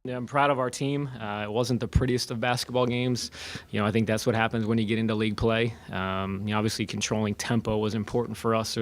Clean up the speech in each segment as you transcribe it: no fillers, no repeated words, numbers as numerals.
Yeah, I'm proud of our team. It wasn't the prettiest of basketball games. I think that's what happens when you get into league play. Obviously, controlling tempo was important for us.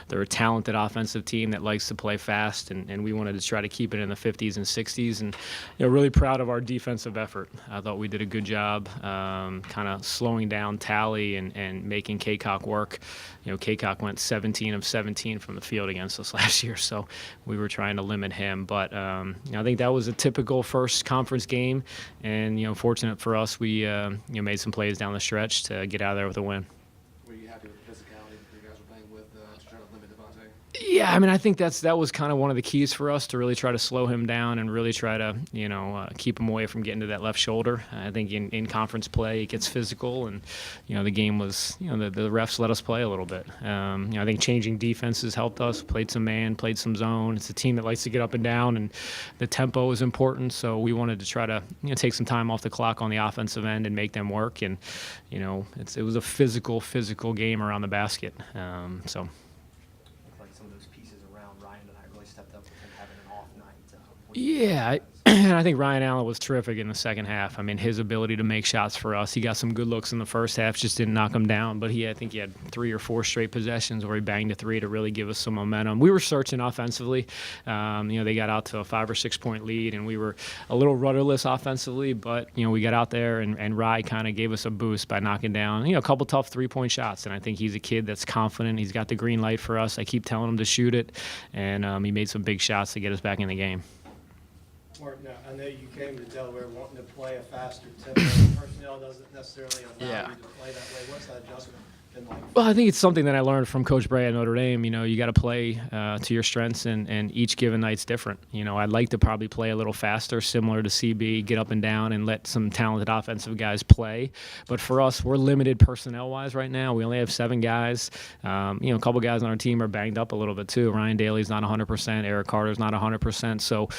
They're a talented offensive team that likes to play fast, and we wanted to try to keep it in the 50s and 60s. And really proud of our defensive effort. I thought we did a good job, kind of slowing down Tally and making Kaycock work. Kaycock went 17 of 17 from the field against us last year, so we were trying to limit him. But I think that was a typical first conference game, and fortunate for us, we made some plays down the stretch to get out of there with a win. Were you happy with the physicality that you guys were playing with to try to limit Devontae? Yeah, I think that was kind of one of the keys for us to really try to slow him down and really try to keep him away from getting to that left shoulder. I think in conference play it gets physical, and the game was the refs let us play a little bit. I think changing defenses helped us. Played some man, played some zone. It's a team that likes to get up and down, and the tempo is important. So we wanted to try to take some time off the clock on the offensive end and make them work. And it was a physical game around the basket. So. Some of those pieces around Ryan and I really stepped up with him having an off night. Yeah, I think Ryan Allen was terrific in the second half. His ability to make shots for us. He got some good looks in the first half, just didn't knock them down. But I think he had 3 or 4 straight possessions where he banged a 3 to really give us some momentum. We were searching offensively. They got out to a 5 or 6 point lead, and we were a little rudderless offensively. But we got out there, and Rye kind of gave us a boost by knocking down a couple tough 3-point shots. And I think he's a kid that's confident. He's got the green light for us. I keep telling him to shoot it, and he made some big shots to get us back in the game. Mark, now, I know you came to Delaware wanting to play a faster tempo. Personnel doesn't necessarily allow you to play that way. What's that adjustment been like? Well, I think it's something that I learned from Coach Bray at Notre Dame. You got to play to your strengths, and each given night's different. I'd like to probably play a little faster, similar to CB, get up and down and let some talented offensive guys play. But for us, we're limited personnel-wise right now. We only have 7 guys. A couple guys on our team are banged up a little bit too. Ryan Daly's not 100%. Eric Carter's not 100%. So,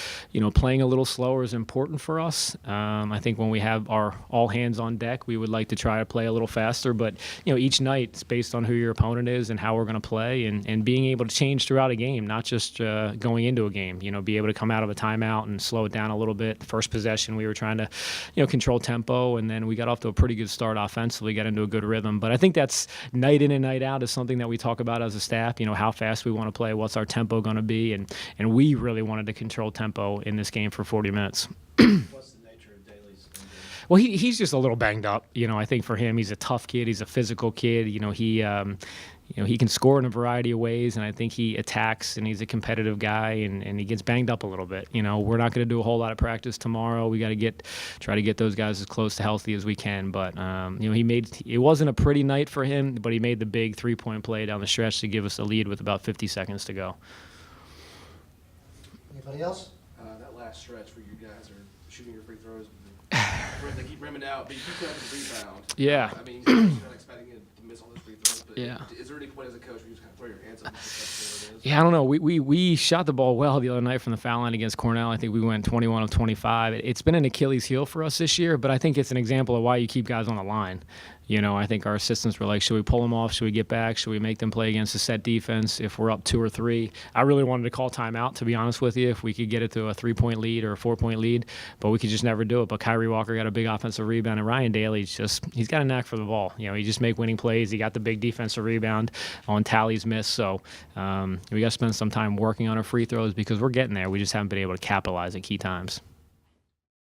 playing a little slower is important for us. I think when we have our all hands on deck, we would like to try to play a little faster. But, each night it's based on who your opponent is and how we're going to play, and being able to change throughout a game, not just going into a game. Be able to come out of a timeout and slow it down a little bit. The first possession, we were trying to, control tempo, and then we got off to a pretty good start offensively, got into a good rhythm. But I think that's night in and night out is something that we talk about as a staff. How fast we want to play, what's our tempo going to be, and we really wanted to control tempo in this game for 40 minutes. What's the nature of Daly's injury? Well, he's just a little banged up. I think for him, he's a tough kid. He's a physical kid. He can score in a variety of ways, and I think he attacks, and he's a competitive guy, and he gets banged up a little bit. We're not going to do a whole lot of practice tomorrow. We got to try to get those guys as close to healthy as we can. But it wasn't a pretty night for him, but he made the big 3-point play down the stretch to give us a lead with about 50 seconds to go. Anybody else? That last stretch where you guys are shooting your free throws, they keep rimming out, but you keep having the rebound. Yeah. You're not expecting it to miss all those free throws, but Yeah. Is there any point as a coach where you just kind of throw your hands up and just that's what it is? Yeah, I don't know. We shot the ball well the other night from the foul line against Cornell. I think we went 21 of 25. It's been an Achilles heel for us this year, but I think it's an example of why you keep guys on the line. I think our assistants were like, should we pull them off? Should we get back? Should we make them play against a set defense if we're up 2 or 3? I really wanted to call timeout, to be honest with you, if we could get it to a 3-point lead or a 4-point lead, but we could just never do it. But Kyrie Walker got a big offensive rebound, and Ryan Daly's he's got a knack for the ball. He just make winning plays. He got the big defensive rebound on Tally's miss. So we got to spend some time working on our free throws because we're getting there. We just haven't been able to capitalize at key times.